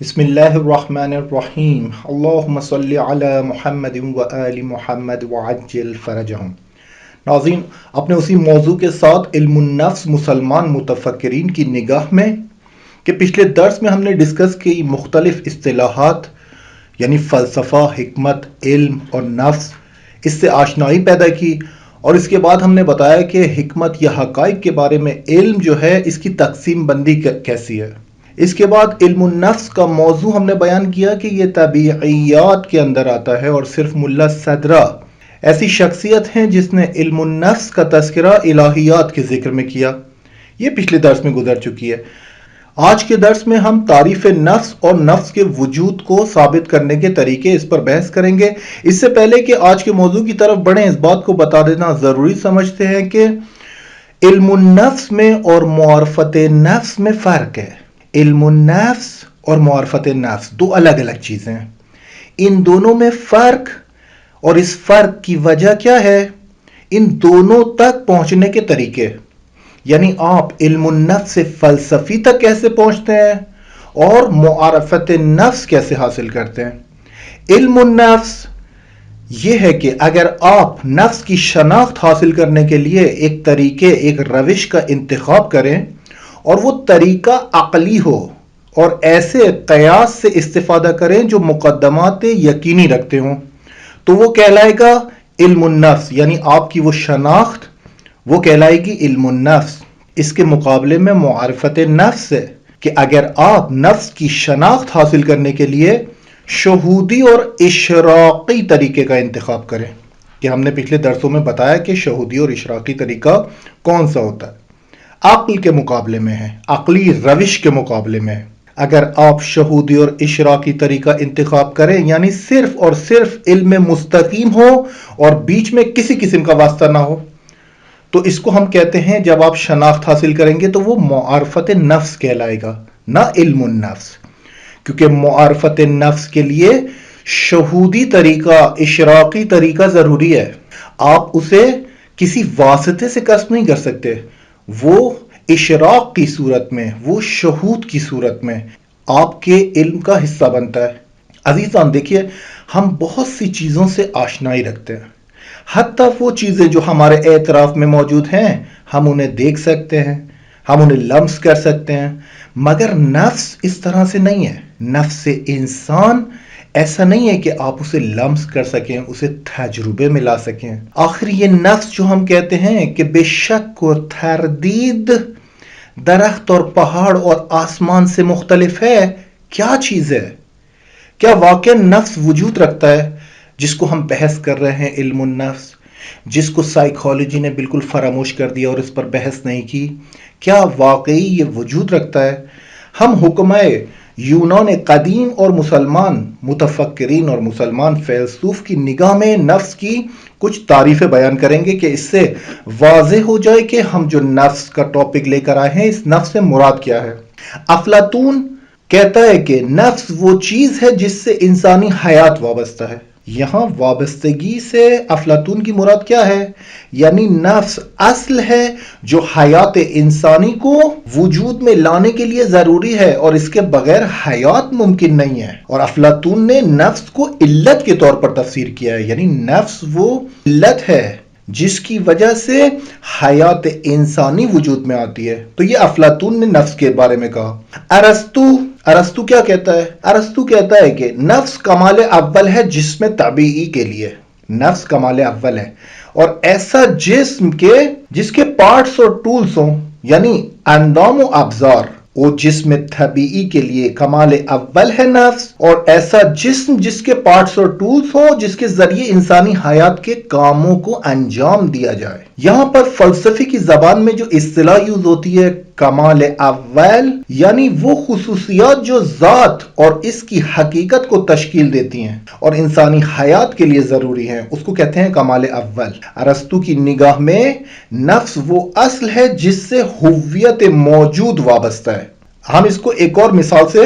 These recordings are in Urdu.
بسم اللہ الرحمن الرحیم اللہم صلی علی محمد و آل محمد وعجل فرجہم۔ ناظرین، اپنے اسی موضوع کے ساتھ علم النفس مسلمان متفکرین کی نگاہ میں کہ پچھلے درس میں ہم نے ڈسکس کی مختلف اصطلاحات یعنی فلسفہ، حکمت، علم اور نفس، اس سے آشنائی پیدا کی، اور اس کے بعد ہم نے بتایا کہ حکمت یا حقائق کے بارے میں علم جو ہے اس کی تقسیم بندی کیسی ہے۔ اس کے بعد علم النفس کا موضوع ہم نے بیان کیا کہ یہ طبیعیات کے اندر آتا ہے، اور صرف ملا صدرہ ایسی شخصیت ہیں جس نے علم النفس کا تذکرہ الہیات کے ذکر میں کیا۔ یہ پچھلے درس میں گزر چکی ہے۔ آج کے درس میں ہم تعریف نفس اور نفس کے وجود کو ثابت کرنے کے طریقے اس پر بحث کریں گے۔ اس سے پہلے کہ آج کے موضوع کی طرف بڑھیں، اس بات کو بتا دینا ضروری سمجھتے ہیں کہ علم النفس میں اور معرفت نفس میں فرق ہے۔ علم النفس اور معرفت نفس دو الگ الگ چیزیں ہیں۔ ان دونوں میں فرق، اور اس فرق کی وجہ کیا ہے؟ ان دونوں تک پہنچنے کے طریقے، یعنی آپ علم النفس سے فلسفی تک کیسے پہنچتے ہیں اور معرفت نفس کیسے حاصل کرتے ہیں۔ علم النفس یہ ہے کہ اگر آپ نفس کی شناخت حاصل کرنے کے لیے ایک طریقے، ایک روش کا انتخاب کریں، اور وہ طریقہ عقلی ہو اور ایسے قیاس سے استفادہ کریں جو مقدمات یقینی رکھتے ہوں، تو وہ کہلائے گا علم النفس، یعنی آپ کی وہ شناخت وہ کہلائے گی علم النفس۔ اس کے مقابلے میں معرفت نفس ہے کہ اگر آپ نفس کی شناخت حاصل کرنے کے لیے شہودی اور اشراقی طریقے کا انتخاب کریں، کہ ہم نے پچھلے درسوں میں بتایا کہ شہودی اور اشراقی طریقہ کون سا ہوتا ہے، عقل کے مقابلے میں ہے، عقلی روش کے مقابلے میں ہے۔ اگر آپ شہودی اور اشراقی طریقہ انتخاب کریں، یعنی صرف اور صرف علم مستقیم ہو اور بیچ میں کسی قسم کا واسطہ نہ ہو، تو اس کو ہم کہتے ہیں، جب آپ شناخت حاصل کریں گے تو وہ معرفت نفس کہلائے گا، نہ علم النفس، کیونکہ معرفت نفس کے لیے شہودی طریقہ، اشراقی طریقہ ضروری ہے۔ آپ اسے کسی واسطے سے کسب نہیں کر سکتے، وہ اشراق کی صورت میں، وہ شہود کی صورت میں آپ کے علم کا حصہ بنتا ہے۔ عزیزان دیکھیے، ہم بہت سی چیزوں سے آشنائی رکھتے ہیں، حتیٰ وہ چیزیں جو ہمارے اعتراف میں موجود ہیں ہم انہیں دیکھ سکتے ہیں، ہم انہیں لمس کر سکتے ہیں، مگر نفس اس طرح سے نہیں ہے۔ نفس انسان ایسا نہیں ہے کہ آپ اسے لمس کر سکیں، اسے تجربے میں لا سکیں۔ آخر یہ نفس جو ہم کہتے ہیں کہ بے شک و تردید درخت اور پہاڑ اور آسمان سے مختلف ہے، کیا چیز ہے؟ کیا واقع نفس وجود رکھتا ہے جس کو ہم بحث کر رہے ہیں، علم النفس، جس کو سائیکالوجی نے بالکل فراموش کر دیا اور اس پر بحث نہیں کی؟ کیا واقعی یہ وجود رکھتا ہے؟ ہم حکمائے یونان قدیم اور مسلمان متفکرین اور مسلمان فیلسوف کی نگاہ میں نفس کی کچھ تعریفیں بیان کریں گے کہ اس سے واضح ہو جائے کہ ہم جو نفس کا ٹاپک لے کر آئے ہیں، اس نفس سے مراد کیا ہے۔ افلاطون کہتا ہے کہ نفس وہ چیز ہے جس سے انسانی حیات وابستہ ہے۔ یہاں وابستگی سے افلاطون کی مراد کیا ہے؟ یعنی نفس اصل ہے جو حیات انسانی کو وجود میں لانے کے لیے ضروری ہے، اور اس کے بغیر حیات ممکن نہیں ہے۔ اور افلاطون نے نفس کو علت کے طور پر تفسیر کیا ہے، یعنی نفس وہ علت ہے جس کی وجہ سے حیات انسانی وجود میں آتی ہے۔ تو یہ افلاطون نے نفس کے بارے میں کہا۔ ارسطو کیا کہتا ہے؟ ارسطو کہتا ہے کہ نفس کمال اول ہے جسم طبیعی کے لیے، نفس کمال اول ہے، اور ایسا جسم کے جس کے پارٹس اور ٹولز ہوں، یعنی اندام و ابزار، وہ جسم طبیعی کے لیے کمال اول ہے نفس، اور ایسا جسم جس کے پارٹس اور ٹولز ہوں جس کے ذریعے انسانی حیات کے کاموں کو انجام دیا جائے۔ یہاں پر فلسفی کی زبان میں جو اصطلاح یوز ہوتی ہے کمال اول، یعنی وہ خصوصیات جو ذات اور اس کی حقیقت کو تشکیل دیتی ہیں اور انسانی حیات کے لیے ضروری ہیں، اس کو کہتے ہیں کمال اول۔ ارسطو کی نگاہ میں نفس وہ اصل ہے جس سے ہویت موجود وابستہ ہے۔ ہم اس کو ایک اور مثال سے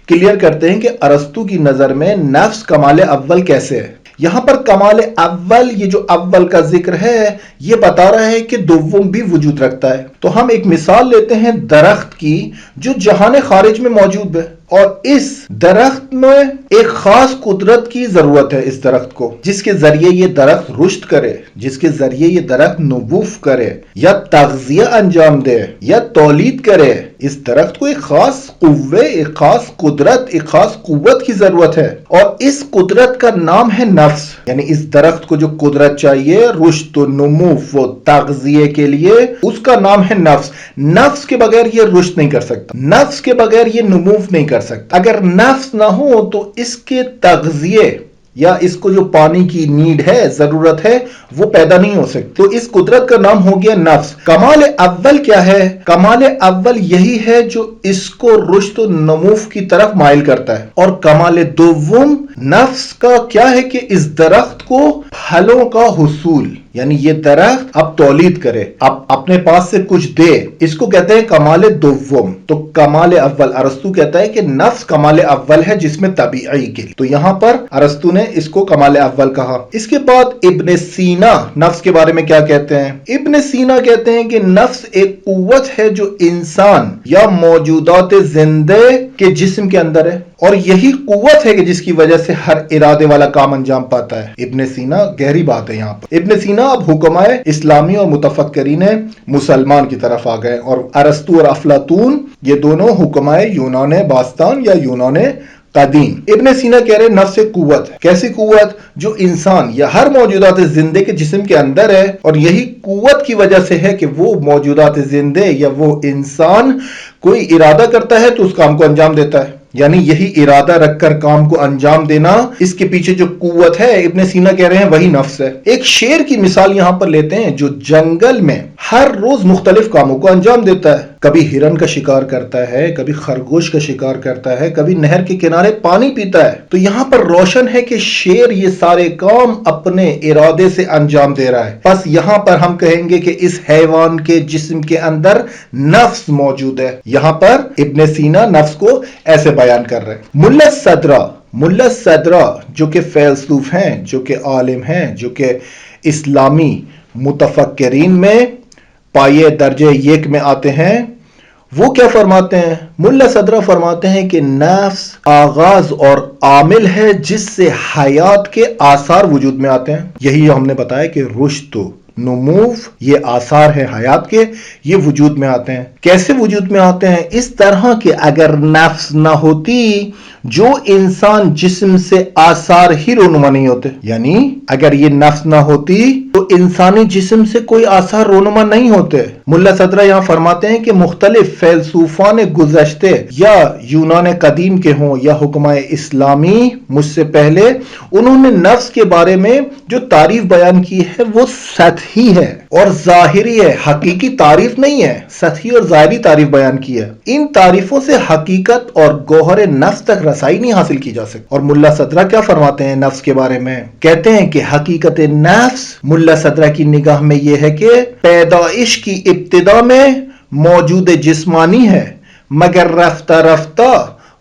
کلیئر کرتے ہیں کہ ارسطو کی نظر میں نفس کمال اول کیسے ہے۔ یہاں پر کمال اول، یہ جو اول کا ذکر ہے یہ بتا رہا ہے کہ دوم بھی وجود رکھتا ہے. تو ہم ایک مثال لیتے ہیں درخت کی جو جہان خارج میں موجود ہے، اور اس درخت میں ایک خاص قدرت کی ضرورت ہے اس درخت کو، جس کے ذریعے یہ درخت رشد کرے، جس کے ذریعے یہ درخت نبوف کرے یا تغذیہ انجام دے یا تولید کرے. اس درخت کو ایک خاص قوے، ایک خاص قدرت، ایک خاص قوت کی ضرورت ہے، اور اس قدرت کا نام ہے نفس. یعنی اس درخت کو جو قدرت چاہیے رشد و نمو و تغذیے کے لیے، اس کا نام ہے نفس. نفس کے بغیر یہ رشد نہیں کر سکتا، نفس کے بغیر یہ نمو نہیں کر سکتا. اگر نفس نہ ہو تو اس کے تغذیے یا اس کو جو پانی کی نیڈ ہے، ضرورت ہے، وہ پیدا نہیں ہو سکتی. تو اس قدرت کا نام ہو گیا نفس. کمال اول کیا ہے؟ کمال اول یہی ہے جو اس کو رشد و نموف کی طرف مائل کرتا ہے. اور کمال دوم نفس کا کیا ہے کہ اس درخت کو پھلوں کا حصول، یعنی یہ درخت اب تولید کرے، اب اپنے پاس سے کچھ دے، اس کو کہتے ہیں کمال دوم. تو کمال اول، ارسطو کہتا ہے کہ نفس کمال اول ہے جسم طبیعی کے لیے. تو یہاں پر ارسطو نے اس کو کمال اول کہا. اس کے بعد ابن سینا نفس کے بارے میں کیا کہتے ہیں؟ ابن سینا کہتے ہیں کہ نفس ایک قوت ہے جو انسان یا موجودات زندہ کے جسم کے اندر ہے، اور یہی قوت ہے کہ جس کی وجہ سے ہر ارادے والا کام انجام پاتا ہے. ابن سینا، گہری بات ہے یہاں پر. ابن سینا اب حکمائے اسلامی اور متفکرین مسلمان کی طرف آ گئے، اور ارسطو اور افلاطون یہ دونوں حکمائے یونان باستان یا یونان قدیم. ابن سینا کہہ رہے نفس ایک قوت ہے. کیسی قوت؟ جو انسان یا ہر موجودات زندہ کے جسم کے اندر ہے، اور یہی قوت کی وجہ سے ہے کہ وہ موجودات زندہ یا وہ انسان کوئی ارادہ کرتا ہے تو اس کام کو انجام دیتا ہے. یعنی یہی ارادہ رکھ کر کام کو انجام دینا، اس کے پیچھے جو قوت ہے ابن سینا کہہ رہے ہیں وہی نفس ہے. ایک شیر کی مثال یہاں پر لیتے ہیں جو جنگل میں ہر روز مختلف کاموں کو انجام دیتا ہے. کبھی ہرن کا شکار کرتا ہے، کبھی خرگوش کا شکار کرتا ہے، کبھی نہر کے کنارے پانی پیتا ہے. تو یہاں پر روشن ہے کہ شیر یہ سارے کام اپنے ارادے سے انجام دے رہا ہے. بس یہاں پر ہم کہیں گے کہ اس حیوان کے جسم کے اندر نفس موجود ہے. یہاں پر ابن سینا نفس کو ایسے بیان کر رہے ہیں. ملا صدرہ جو کہ فیلسوف ہیں، جو کہ عالم ہیں، جو کہ اسلامی متفکرین میں پائے درجے یک میں آتے ہیں، وہ کیا فرماتے ہیں؟ ملا صدرہ فرماتے ہیں کہ نفس آغاز اور عامل ہے جس سے حیات کے آثار وجود میں آتے ہیں. یہی ہم نے بتایا کہ رشد و نموف یہ آثار ہے حیات کے، یہ وجود میں آتے ہیں. کیسے وجود میں آتے ہیں؟ اس طرح کہ اگر نفس نہ ہوتی جو انسان جسم سے آثار ہی رونما نہیں ہوتے. یعنی اگر یہ نفس نہ ہوتی تو انسانی جسم سے کوئی آثار رونما نہیں ہوتے. ملا صدرہ یہاں فرماتے ہیں کہ مختلف فیلسوفان گزشتے یا یونان قدیم کے ہوں یا حکمائے اسلامی مجھ سے پہلے، انہوں نے نفس کے بارے میں جو تعریف بیان کی ہے وہ سطحی ہے اور ظاہری ہے، حقیقی تعریف نہیں ہے، سطحی اور ظاہری تعریف بیان کی ہے. ان تعریفوں سے حقیقت اور گوہر نفس تک رسائی نہیں حاصل کی جا سکتی. اور ملا صدرہ کیا فرماتے ہیں نفس کے بارے میں؟ کہتے ہیں کہ حقیقت نفس ملا صدرہ کی نگاہ میں یہ ہے کہ پیدائش کی ابتدا میں موجود جسمانی ہے، مگر رفتہ رفتہ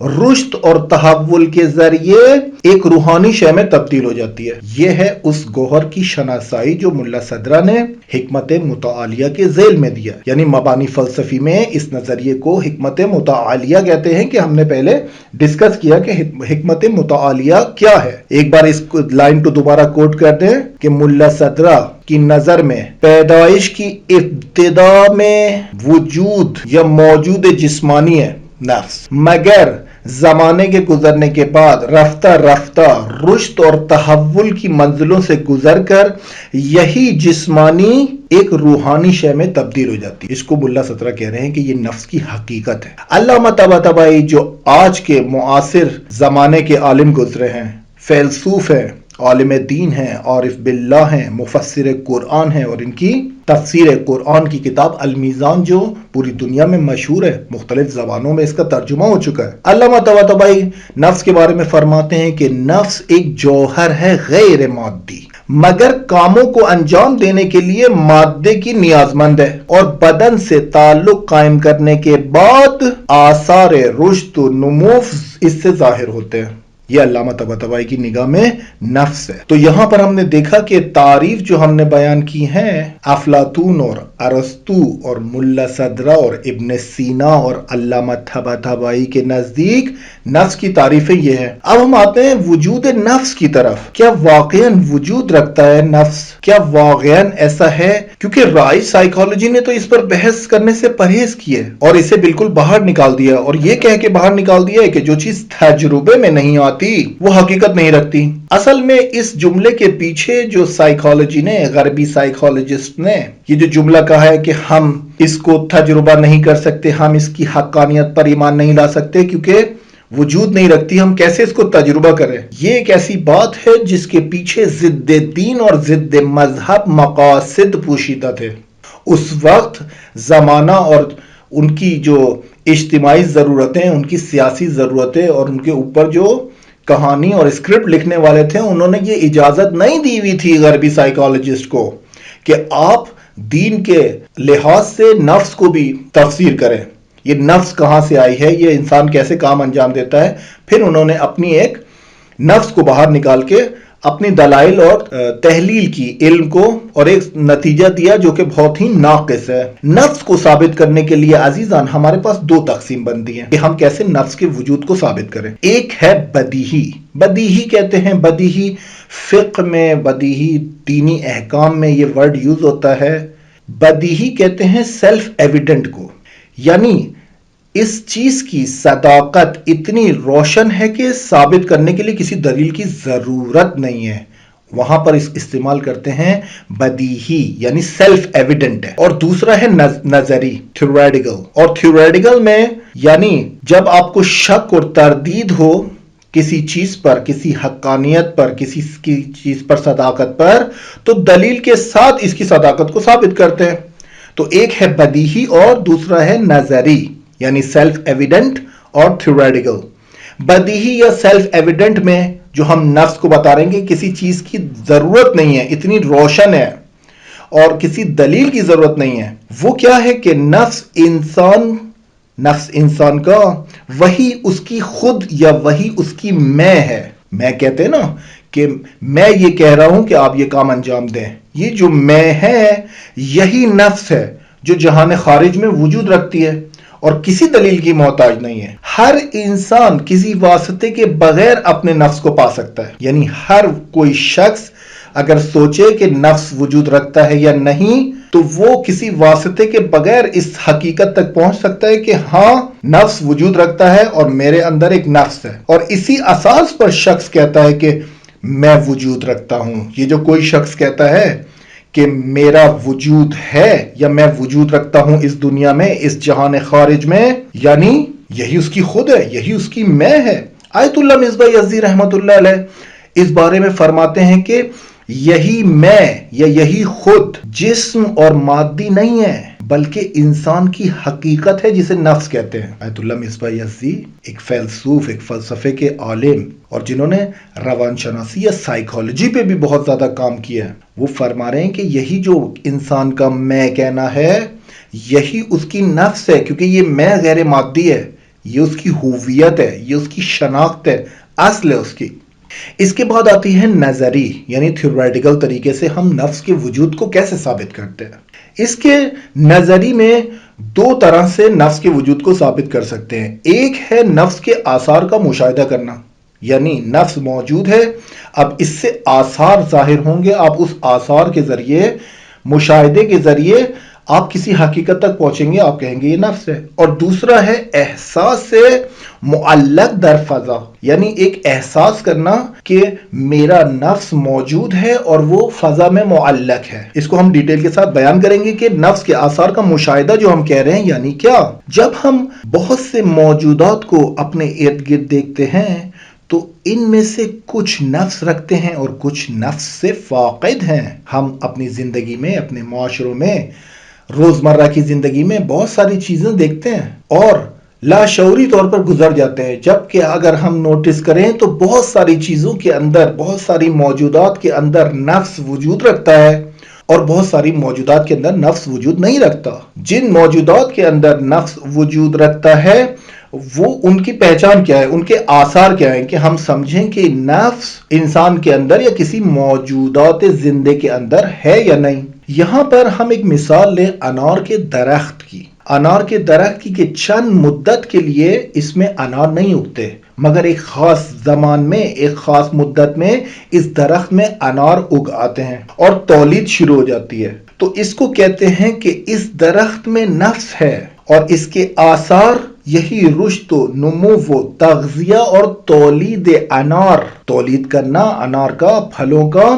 رشد اور تحول کے ذریعے ایک روحانی شے میں تبدیل ہو جاتی ہے. یہ ہے اس گوہر کی شناسائی جو ملا صدرہ نے حکمت متعالیہ کے ذیل میں دیا. یعنی مبانی فلسفی میں اس نظریے کو حکمت متعالیہ کہتے ہیں کہ ہم نے پہلے ڈسکس کیا کہ حکمت متعالیہ کیا ہے. ایک بار اس لائن کو دوبارہ کوٹ کر دیں کہ ملا صدرہ کی نظر میں پیدائش کی ابتدا میں وجود یا موجود جسمانی ہے نفس، مگر زمانے کے گزرنے کے بعد رفتہ رفتہ رشد اور تحول کی منزلوں سے گزر کر یہی جسمانی ایک روحانی شے میں تبدیل ہو جاتی ہے. اس کو ملا صدرہ کہہ رہے ہیں کہ یہ نفس کی حقیقت ہے. علامہ طباطبائی جو آج کے معاصر زمانے کے عالم گزرے ہیں، فیلسوف ہیں، عالم دین ہیں، عارف باللہ ہیں، مفسر قرآن ہیں، اور ان کی تفسیر قرآن کی کتاب المیزان جو پوری دنیا میں مشہور ہے، مختلف زبانوں میں اس کا ترجمہ ہو چکا ہے. علامہ طباطبائی نفس کے بارے میں فرماتے ہیں کہ نفس ایک جوہر ہے غیر مادی، مگر کاموں کو انجام دینے کے لیے مادے کی نیاز مند ہے، اور بدن سے تعلق قائم کرنے کے بعد آثار رشد و نمو اس سے ظاہر ہوتے ہیں. یہ علامہ طباطبائی کی نگاہ میں نفس ہے۔ تو یہاں پر ہم نے دیکھا کہ تعریف جو ہم نے بیان کی ہیں افلاطون اور ارسطو اور ملا صدرہ اور ابن سینا اور علامہ طباطبائی کے نزدیک نفس کی تعریفیں یہ ہیں۔ اب ہم آتے ہیں وجود نفس کی طرف۔ کیا واقعاً وجود رکھتا ہے نفس؟ کیا واقعاً ایسا ہے؟ کیونکہ رائج سائیکالوجی نے تو اس پر بحث کرنے سے پرہیز کیے اور اسے بالکل باہر نکال دیا، اور یہ کہہ کے باہر نکال دیا ہے کہ جو چیز تجربے میں نہیں آتی وہ حقیقت نہیں رکھتی۔ اصل میں اس جملے کے پیچھے جو سائیکالوجی نے، غربی سائیکالوجسٹ نے یہ جو جملہ کہا ہے کہ ہم اس کو تجربہ نہیں کر سکتے، ہم اس کی حقانیت پر ایمان نہیں لا سکتے کیونکہ وجود نہیں رکھتی، ہم کیسے اس کو تجربہ کریں، یہ ایک ایسی بات ہے جس کے پیچھے ضد دین اور ضد مذہب مقاصد پوشیدہ تھے۔ اس وقت زمانہ اور ان کی جو اجتماعی ضرورتیں، ان کی سیاسی ضرورتیں اور ان کے اوپر جو کہانی اور اسکرپٹ لکھنے والے تھے، انہوں نے یہ اجازت نہیں دی ہوئی تھی غربی سائیکالوجسٹ کو کہ آپ دین کے لحاظ سے نفس کو بھی تفسیر کریں۔ یہ نفس کہاں سے آئی ہے، یہ انسان کیسے کام انجام دیتا ہے۔ پھر انہوں نے اپنی ایک نفس کو باہر نکال کے اپنی دلائل اور تحلیل کی علم کو، اور ایک نتیجہ دیا جو کہ بہت ہی ناقص ہے۔ نفس کو ثابت کرنے کے لیے عزیزان ہمارے پاس دو تقسیم بنتی ہیں کہ ہم کیسے نفس کے وجود کو ثابت کریں۔ ایک ہے بدیہی۔ بدیہی کہتے ہیں، بدیہی فقہ میں، بدیہی دینی احکام میں یہ ورڈ یوز ہوتا ہے۔ بدیہی کہتے ہیں سیلف ایویڈنٹ کو، یعنی اس چیز کی صداقت اتنی روشن ہے کہ ثابت کرنے کے لیے کسی دلیل کی ضرورت نہیں ہے، وہاں پر اس استعمال کرتے ہیں بدیہی، یعنی سیلف ایویڈنٹ ہے۔ اور دوسرا ہے نظری، تھیوریٹیکل۔ اور تھیوریٹیکل میں یعنی جب آپ کو شک اور تردید ہو کسی چیز پر، کسی حقانیت پر، کسی کی چیز پر صداقت پر، تو دلیل کے ساتھ اس کی صداقت کو ثابت کرتے ہیں۔ تو ایک ہے بدیہی اور دوسرا ہے نظری، یعنی سیلف ایویڈنٹ اور تھیوریٹیکل۔ بدیہی یا سیلف ایویڈنٹ میں جو ہم نفس کو بتا رہے ہیں کہ کسی چیز کی ضرورت نہیں ہے، اتنی روشن ہے اور کسی دلیل کی ضرورت نہیں ہے، وہ کیا ہے کہ نفس انسان کا وہی اس کی خود یا وہی اس کی میں ہے۔ میں کہتے ہیں نا کہ میں یہ کہہ رہا ہوں کہ آپ یہ کام انجام دیں، یہ جو میں ہے یہی نفس ہے جو جہان خارج میں وجود رکھتی ہے اور کسی دلیل کی محتاج نہیں ہے۔ ہر انسان کسی واسطے کے بغیر اپنے نفس کو پا سکتا ہے، یعنی ہر کوئی شخص اگر سوچے کہ نفس وجود رکھتا ہے یا نہیں تو وہ کسی واسطے کے بغیر اس حقیقت تک پہنچ سکتا ہے کہ ہاں نفس وجود رکھتا ہے اور میرے اندر ایک نفس ہے، اور اسی اساس پر شخص کہتا ہے کہ میں وجود رکھتا ہوں۔ یہ جو کوئی شخص کہتا ہے کہ میرا وجود ہے یا میں وجود رکھتا ہوں اس دنیا میں، اس جہان خارج میں، یعنی یہی اس کی خود ہے، یہی اس کی میں ہے۔ آیت اللہ مصباح یزدی رحمت اللہ علیہ اس بارے میں فرماتے ہیں کہ یہی میں یا یہی خود جسم اور مادی نہیں ہے بلکہ انسان کی حقیقت ہے جسے نفس کہتے ہیں۔ آیت اللہ مصباح یزدی ایک فیلسوف، ایک فلسفے کے عالم اور جنہوں نے روان شناسی یا سائیکالوجی پہ بھی بہت زیادہ کام کیا ہے، وہ فرما رہے ہیں کہ یہی جو انسان کا میں کہنا ہے یہی اس کی نفس ہے، کیونکہ یہ میں غیر مادی ہے، یہ اس کی ہوویت ہے، یہ اس کی شناخت ہے، اصل ہے اس کی۔ اس کے بعد آتی ہے نظری، یعنی تھیوریٹیکل طریقے سے ہم نفس کے وجود کو کیسے ثابت کرتے ہیں۔ اس کے نظری میں دو طرح سے نفس کے وجود کو ثابت کر سکتے ہیں۔ ایک ہے نفس کے آثار کا مشاہدہ کرنا، یعنی نفس موجود ہے، اب اس سے آثار ظاہر ہوں گے، آپ اس آثار کے ذریعے، مشاہدے کے ذریعے آپ کسی حقیقت تک پہنچیں گے، آپ کہیں گے یہ نفس ہے۔ اور دوسرا ہے احساس سے معلق در فضا، یعنی ایک احساس کرنا کہ میرا نفس موجود ہے اور وہ فضا میں معلق ہے۔ اس کو ہم ڈیٹیل کے ساتھ بیان کریں گے کہ نفس کے آثار کا مشاہدہ جو ہم کہہ رہے ہیں یعنی کیا۔ جب ہم بہت سے موجودات کو اپنے ارد گرد دیکھتے ہیں تو ان میں سے کچھ نفس رکھتے ہیں اور کچھ نفس سے فاقد ہیں۔ ہم اپنی زندگی میں، اپنے معاشروں میں، روزمرہ کی زندگی میں بہت ساری چیزیں دیکھتے ہیں اور لاشعوری طور پر گزر جاتے ہیں، جبکہ اگر ہم نوٹس کریں تو بہت ساری چیزوں کے اندر، بہت ساری موجودات کے اندر نفس وجود رکھتا ہے اور بہت ساری موجودات کے اندر نفس وجود نہیں رکھتا۔ جن موجودات کے اندر نفس وجود رکھتا ہے وہ ان کی پہچان کیا ہے، ان کے آثار کیا ہیں کہ ہم سمجھیں کہ نفس انسان کے اندر یا کسی موجودات زندے کے اندر ہے یا نہیں۔ یہاں پر ہم ایک مثال لیں انار کے درخت کی۔ انار کے درخت کی کہ چند مدت کے لیے اس میں انار نہیں اگتے، مگر ایک خاص زمان میں، ایک خاص مدت میں اس درخت میں انار اگ آتے ہیں اور تولید شروع ہو جاتی ہے۔ تو اس کو کہتے ہیں کہ اس درخت میں نفس ہے اور اس کے آثار یہی رشد و نمو و تغذیہ اور تولید انار، تولید کرنا انار کا، پھلوں کا،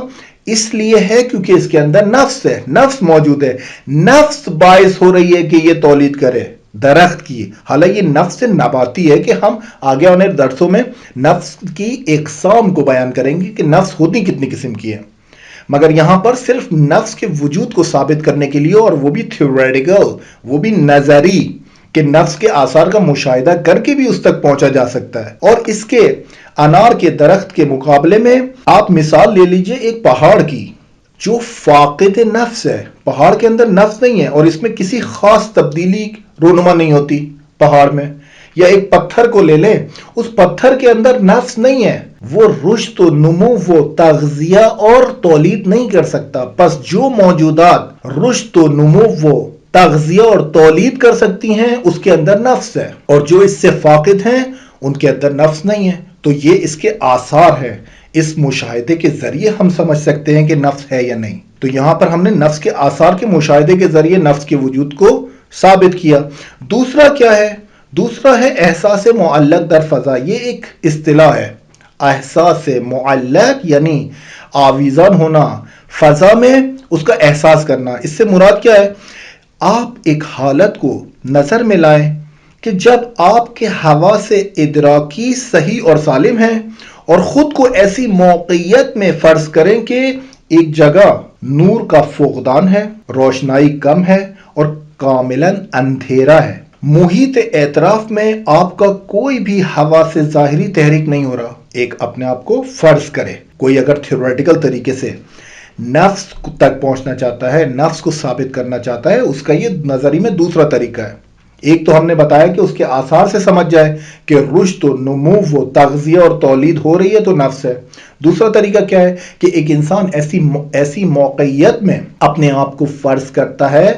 اس لیے ہے کیونکہ اس کے اندر نفس ہے، نفس موجود ہے، نفس باعث ہو رہی ہے کہ یہ تولید کرے درخت کی۔ حالانکہ یہ نفس نباتی ہے کہ ہم آگے آنے درسوں میں نفس کی اقسام کو بیان کریں گے کہ نفس ہوتی کتنی قسم کی ہے، مگر یہاں پر صرف نفس کے وجود کو ثابت کرنے کے لیے، اور وہ بھی تھیوریٹیکل، وہ بھی نظری، کہ نفس کے آثار کا مشاہدہ کر کے بھی اس تک پہنچا جا سکتا ہے۔ اور اس کے انار کے درخت کے مقابلے میں آپ مثال لے لیجئے ایک پہاڑ کی جو فاقد نفس ہے، پہاڑ کے اندر نفس نہیں ہے اور اس میں کسی خاص تبدیلی رونما نہیں ہوتی پہاڑ میں۔ یا ایک پتھر کو لے لیں، اس پتھر کے اندر نفس نہیں ہے، وہ رشد و نمو و تغذیہ اور تولید نہیں کر سکتا۔ پس جو موجودات رشد و نمو و تغذیہ اور تولید کر سکتی ہیں اس کے اندر نفس ہے، اور جو اس سے فاقد ہیں ان کے اندر نفس نہیں ہے۔ تو یہ اس کے آثار ہے، اس مشاہدے کے ذریعے ہم سمجھ سکتے ہیں کہ نفس ہے یا نہیں۔ تو یہاں پر ہم نے نفس کے آثار کے مشاہدے کے ذریعے نفس کے وجود کو ثابت کیا۔ دوسرا کیا ہے؟ دوسرا ہے احساس معلق در فضا۔ یہ ایک اصطلاح ہے، احساس معلق یعنی آویزان ہونا، فضا میں اس کا احساس کرنا۔ اس سے مراد کیا ہے؟ آپ ایک حالت کو نظر میں لائیں کہ جب آپ کے حواس ادراکی صحیح اور سالم ہیں، اور خود کو ایسی موقعیت میں فرض کریں کہ ایک جگہ نور کا فقدان ہے، روشنائی کم ہے اور کاملاً اندھیرا ہے، محیط اطراف میں آپ کا کوئی بھی حواس ظاہری تحریک نہیں ہو رہا۔ ایک اپنے آپ کو فرض کرے، کوئی اگر تھیوریٹیکل طریقے سے نفس تک پہنچنا چاہتا ہے، نفس کو ثابت کرنا چاہتا ہے، اس کا یہ نظری میں دوسرا طریقہ ہے۔ ایک تو ہم نے بتایا کہ اس کے آثار سے سمجھ جائے کہ رشد و نمو و تغذیہ اور تولید ہو رہی ہے تو نفس ہے۔ دوسرا طریقہ کیا ہے کہ ایک انسان ایسی موقعیت میں اپنے آپ کو فرض کرتا ہے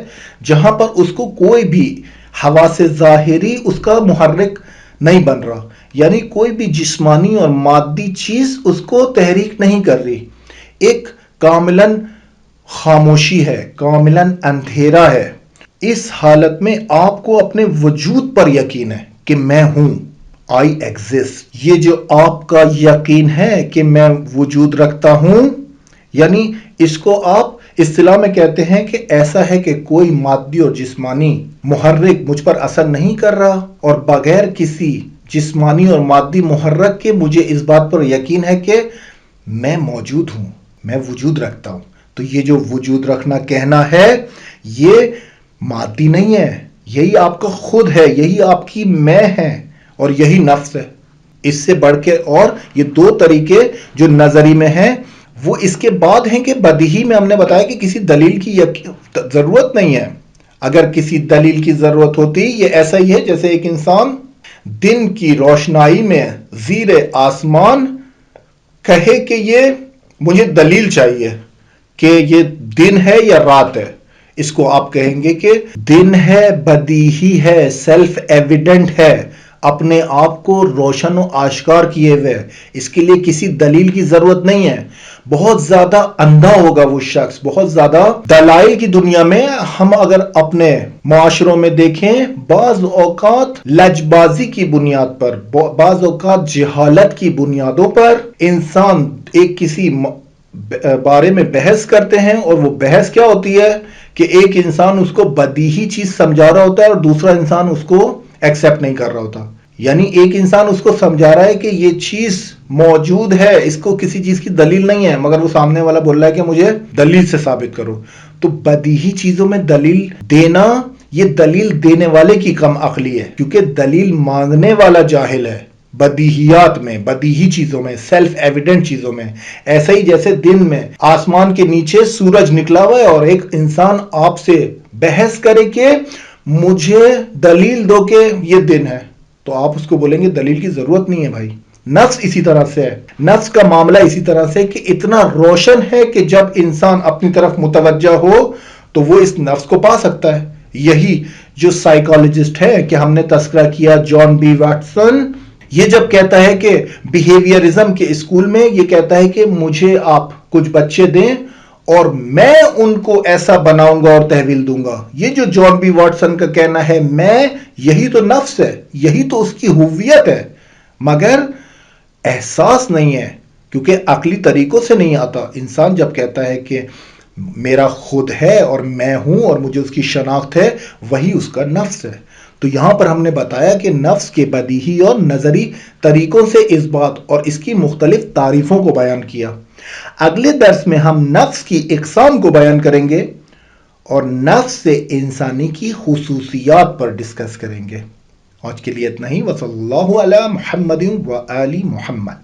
جہاں پر اس کو کوئی بھی حواس ظاہری اس کا محرک نہیں بن رہا، یعنی کوئی بھی جسمانی اور مادی چیز اس کو تحریک نہیں کر رہی، ایک کاملاً خاموشی ہے، کاملاً اندھیرا ہے۔ اس حالت میں آپ کو اپنے وجود پر یقین ہے کہ میں ہوں، آئی ایگزسٹ۔ یہ جو آپ کا یقین ہے کہ میں وجود رکھتا ہوں، یعنی اس کو آپ اصطلاح میں کہتے ہیں کہ ایسا ہے کہ کوئی مادی اور جسمانی محرک مجھ پر اثر نہیں کر رہا، اور بغیر کسی جسمانی اور مادی محرک کے مجھے اس بات پر یقین ہے کہ میں موجود ہوں، میں وجود رکھتا ہوں۔ تو یہ جو وجود رکھنا کہنا ہے یہ مادی نہیں ہے، یہی آپ کا خود ہے، یہی آپ کی میں ہے اور یہی نفس ہے۔ اس سے بڑھ کے اور یہ دو طریقے جو نظری میں ہیں وہ اس کے بعد ہیں کہ بدیہی میں ہم نے بتایا کہ کسی دلیل کی ضرورت نہیں ہے۔ اگر کسی دلیل کی ضرورت ہوتی یہ ایسا ہی ہے جیسے ایک انسان دن کی روشنائی میں زیر آسمان کہے کہ یہ مجھے دلیل چاہیے کہ یہ دن ہے یا رات ہے۔ اس کو آپ کہیں گے کہ دن ہے، بدیہی ہے، سیلف ایویڈنٹ ہے، اپنے آپ کو روشن و آشکار کیے ہوئے، اس کے لیے کسی دلیل کی ضرورت نہیں ہے۔ بہت زیادہ اندھا ہوگا وہ شخص، بہت زیادہ دلائل کی دنیا میں ہم اگر اپنے معاشروں میں دیکھیں، بعض اوقات لج بازی کی بنیاد پر، بعض اوقات جہالت کی بنیادوں پر انسان ایک کسی بارے میں بحث کرتے ہیں، اور وہ بحث کیا ہوتی ہے کہ ایک انسان اس کو بدیہی چیز سمجھا رہا ہوتا ہے اور دوسرا انسان اس کو ایکسیپٹ نہیں کر رہا ہوتا۔ یعنی ایک انسان اس کو سمجھا رہا ہے کہ یہ چیز موجود ہے، اس کو کسی چیز کی دلیل نہیں ہے، مگر وہ سامنے والا بول رہا ہے کہ مجھے دلیل سے ثابت کرو۔ تو بدیہی چیزوں میں دلیل دینا یہ دلیل دینے والے کی کم عقلی ہے، کیونکہ دلیل مانگنے والا جاہل ہے۔ بدیہیات میں، بدیہی چیزوں میں، سیلف ایویڈنٹ چیزوں میں، ایسا ہی جیسے دن میں آسمان کے نیچے سورج نکلا ہوا ہے اور ایک انسان آپ سے بحث کرے کہ مجھے دلیل دو کہ یہ دن ہے، تو آپ اس کو بولیں گے دلیل کی ضرورت نہیں ہے بھائی. نفس اسی طرح سے ہے، نفس کا معاملہ اسی طرح سے کہ اتنا روشن ہے کہ جب انسان اپنی طرف متوجہ ہو تو وہ اس نفس کو پا سکتا ہے. یہی جو سائیکالوجسٹ ہے کہ ہم نے تذکرہ کیا جان بی واٹسن، یہ جب کہتا ہے کہ بیہیویئرزم کے اسکول میں یہ کہتا ہے کہ مجھے آپ کچھ بچے دیں اور میں ان کو ایسا بناؤں گا اور تحویل دوں گا. یہ جو جان بی واٹسن کا کہنا ہے میں، یہی تو نفس ہے، یہی تو اس کی ہویت ہے، مگر احساس نہیں ہے کیونکہ عقلی طریقوں سے نہیں آتا. انسان جب کہتا ہے کہ میرا خود ہے اور میں ہوں اور مجھے اس کی شناخت ہے، وہی اس کا نفس ہے. تو یہاں پر ہم نے بتایا کہ نفس کے بدیہی اور نظری طریقوں سے اس بات اور اس کی مختلف تعریفوں کو بیان کیا. اگلے درس میں ہم نفس کی اقسام کو بیان کریں گے اور نفس سے انسانی کی خصوصیات پر ڈسکس کریں گے. آج کے لیے اتنا ہی. وصلی اللہ علی محمد و آل محمد.